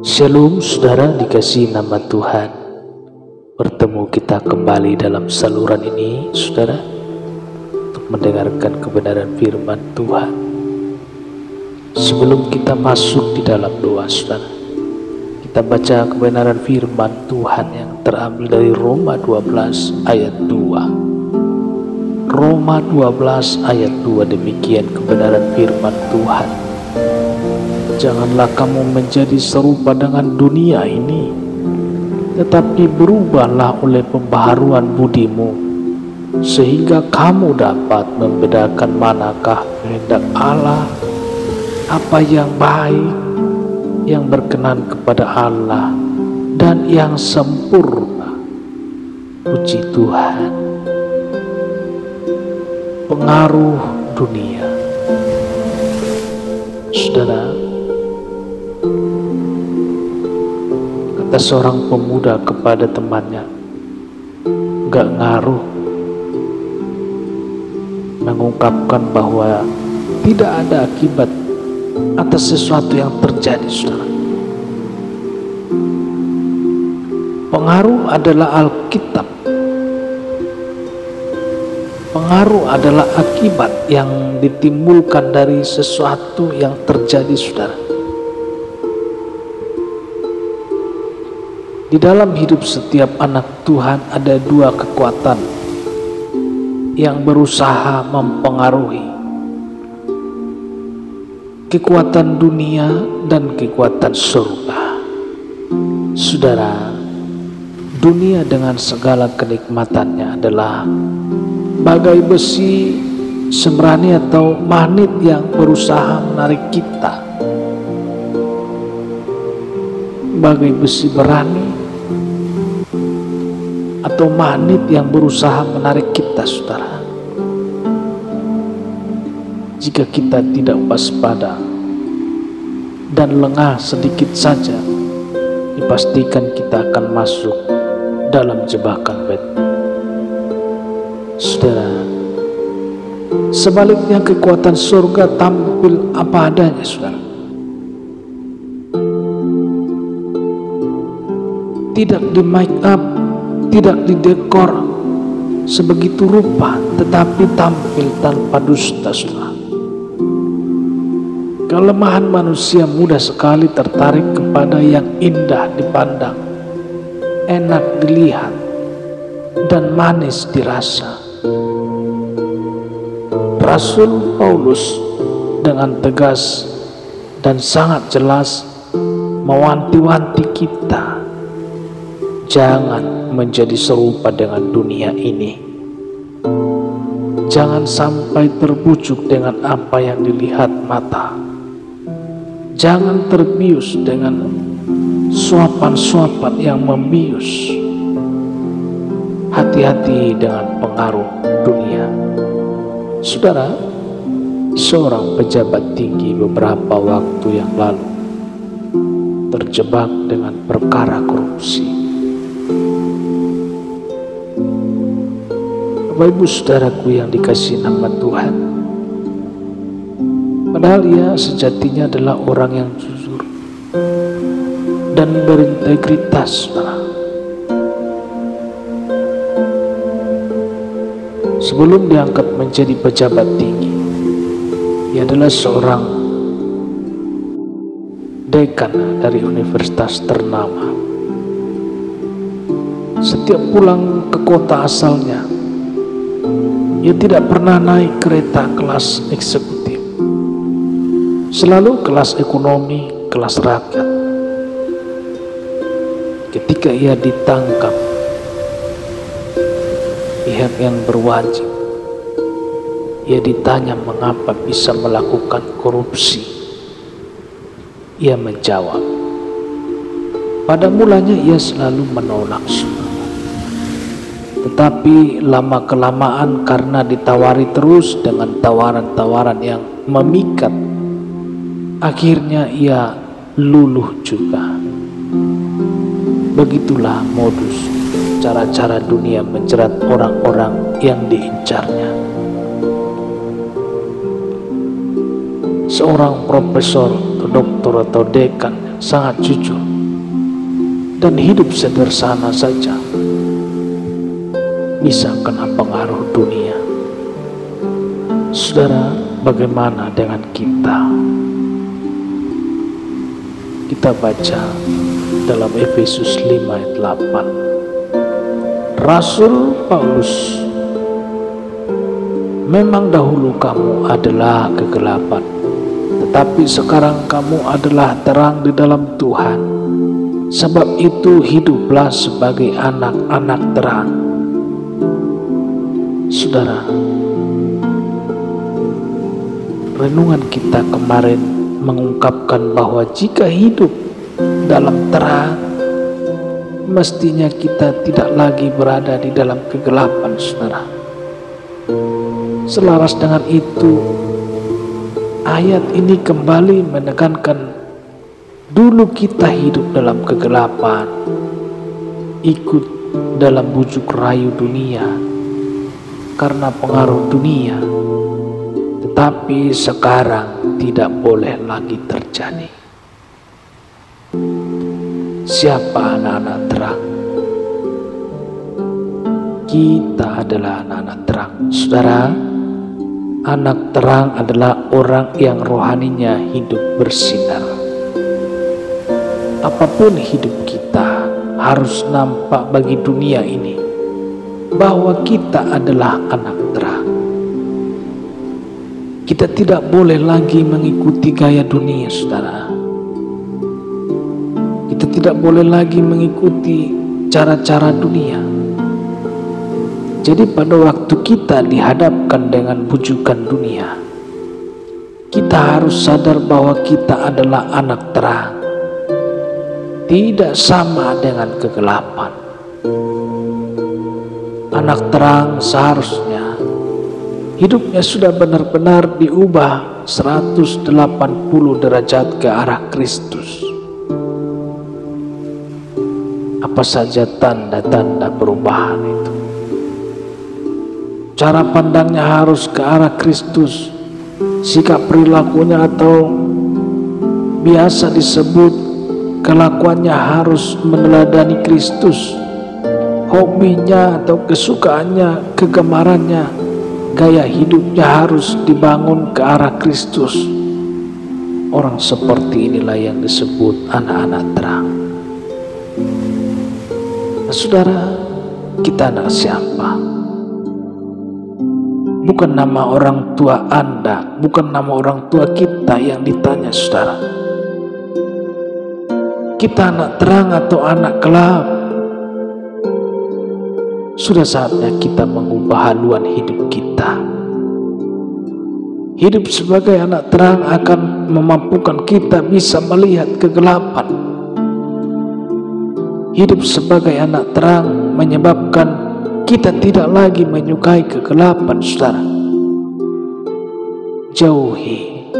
Shalom saudara dikasihi nama Tuhan. Bertemu kita kembali dalam saluran ini saudara, untuk mendengarkan kebenaran firman Tuhan. Sebelum kita masuk di dalam doa saudara, kita baca kebenaran firman Tuhan yang terambil dari Roma 12 ayat 2. Roma 12 ayat 2, demikian kebenaran firman Tuhan. Janganlah kamu menjadi serupa dengan dunia ini, tetapi berubahlah oleh pembaharuan budimu, sehingga kamu dapat membedakan manakah kehendak Allah, apa yang baik, yang berkenan kepada Allah, dan yang sempurna. Puji Tuhan. Pengaruh dunia. Saudara, kata seorang pemuda kepada temannya, gak ngaruh, mengungkapkan bahwa tidak ada akibat atas sesuatu yang terjadi, saudara. Pengaruh adalah Alkitab. Pengaruh adalah akibat yang ditimbulkan dari sesuatu yang terjadi, saudara. Di dalam hidup setiap anak Tuhan ada dua kekuatan yang berusaha mempengaruhi: kekuatan dunia dan kekuatan surga. Saudara, dunia dengan segala kenikmatannya adalah bagai besi sembrani atau magnet yang berusaha menarik kita. Bagai besi berani atau magnet yang berusaha menarik kita, saudara. Jika kita tidak waspada dan lengah sedikit saja, dipastikan kita akan masuk dalam jebakan batu. Saudara, sebaliknya kekuatan surga tampil apa adanya, saudara. Tidak di make up, tidak didekor sebegitu rupa, tetapi tampil tanpa dusta, saudara. Kelemahan manusia mudah sekali tertarik kepada yang indah dipandang, enak dilihat, dan manis dirasa. Rasul Paulus dengan tegas dan sangat jelas mewanti-wanti kita, jangan menjadi serupa dengan dunia ini. Jangan sampai terbujuk dengan apa yang dilihat mata. Jangan terbius dengan suapan-suapan yang membius. Hati-hati dengan pengaruh dunia. Saudara, seorang pejabat tinggi beberapa waktu yang lalu terjebak dengan perkara korupsi. Bapak Ibu saudaraku yang dikasihi nama Tuhan, padahal ia sejatinya adalah orang yang jujur dan berintegritas, saudara. Sebelum diangkat menjadi pejabat tinggi, ia adalah seorang dekan dari universitas ternama. Setiap pulang ke kota asalnya, ia tidak pernah naik kereta kelas eksekutif, selalu kelas ekonomi, kelas rakyat. Ketika ia ditangkap pihak yang berwajib, ia ditanya mengapa bisa melakukan korupsi. Ia menjawab, pada mulanya ia selalu menolak semua, tetapi lama-kelamaan karena ditawari terus dengan tawaran-tawaran yang memikat, akhirnya ia luluh juga. Begitulah modus cara-cara dunia menjerat orang-orang yang diincarnya. Seorang profesor atau doktor atau dekan sangat jujur dan hidup sederhana saja bisa kena pengaruh dunia. Saudara, bagaimana dengan kita? Kita baca dalam Efesus 5 ayat 8. Rasul Paulus, memang dahulu kamu adalah kegelapan, tetapi sekarang kamu adalah terang di dalam Tuhan. Sebab itu hiduplah sebagai anak-anak terang. Saudara, renungan kita kemarin mengungkapkan bahwa jika hidup dalam terang, mestinya kita tidak lagi berada di dalam kegelapan, saudara. Selaras dengan itu, ayat ini kembali menekankan dulu kita hidup dalam kegelapan, ikut dalam bujuk rayu dunia karena pengaruh dunia, tetapi sekarang tidak boleh lagi terjadi. Siapa anak-anak terang? Kita adalah anak-anak terang. Saudara, anak terang adalah orang yang rohaninya hidup bersinar. Apapun hidup kita harus nampak bagi dunia ini bahwa kita adalah anak terang. Kita tidak boleh lagi mengikuti gaya dunia, saudara. Kita tidak boleh lagi mengikuti cara-cara dunia. Jadi pada waktu kita dihadapkan dengan bujukan dunia, kita harus sadar bahwa kita adalah anak terang, tidak sama dengan kegelapan. Anak terang seharusnya hidupnya sudah benar-benar diubah 180 derajat ke arah Kristus. Apa saja tanda-tanda perubahan itu? Cara pandangnya harus ke arah Kristus. Sikap perilakunya atau biasa disebut kelakuannya harus meneladani Kristus. Hobinya atau kesukaannya, kegemarannya, gaya hidupnya harus dibangun ke arah Kristus. Orang seperti inilah yang disebut anak-anak terang. Nah, saudara, kita anak siapa? Bukan nama orang tua Anda, bukan nama orang tua kita yang ditanya, saudara. Kita anak terang atau anak gelap? Sudah saatnya kita mengubah haluan hidup kita. Hidup sebagai anak terang akan memampukan kita bisa melihat kegelapan. Hidup sebagai anak terang menyebabkan kita tidak lagi menyukai kegelapan, saudara. Jauhi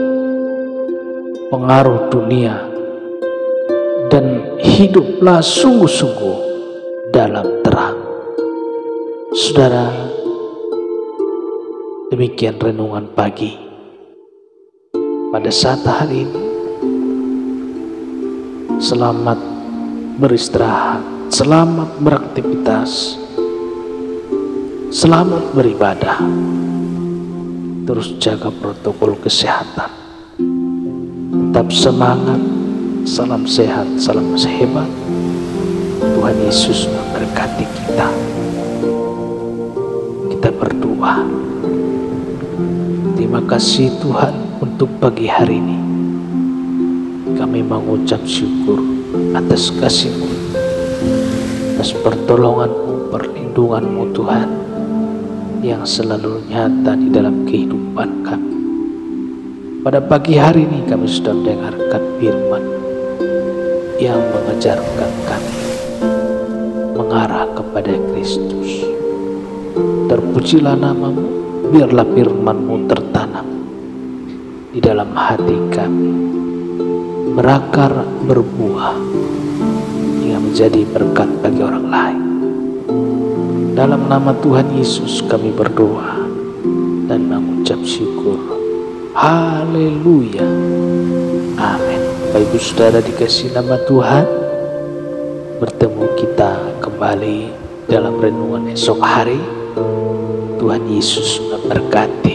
pengaruh dunia dan hiduplah sungguh-sungguh dalam terang. Saudara, demikian renungan pagi pada saat hari ini. Selamat beristirahat, selamat beraktivitas, selamat beribadah. Terus jaga protokol kesehatan. Tetap semangat. Salam sehat, salam sehebat. Tuhan Yesus memberkati kita. Kita berdoa. Terima kasih Tuhan untuk pagi hari ini. Kami mengucap syukur atas kasih-Mu, atas pertolongan-Mu, perlindungan-Mu Tuhan, yang selalu nyata di dalam kehidupan kami. Pada pagi hari ini kami sudah mendengarkan firman yang mengajarkan kami mengarah kepada Kristus. Terpujilah nama-Mu, biarlah firman-Mu tertanam di dalam hati kami, berakar, berbuah, hingga menjadi berkat bagi orang lain. Dalam nama Tuhan Yesus kami berdoa dan mengucap syukur. Haleluya. Amin. Bapak Ibu Saudara dikasih nama Tuhan, bertemu kita kembali dalam renungan esok hari. Tuhan Yesus memberkati.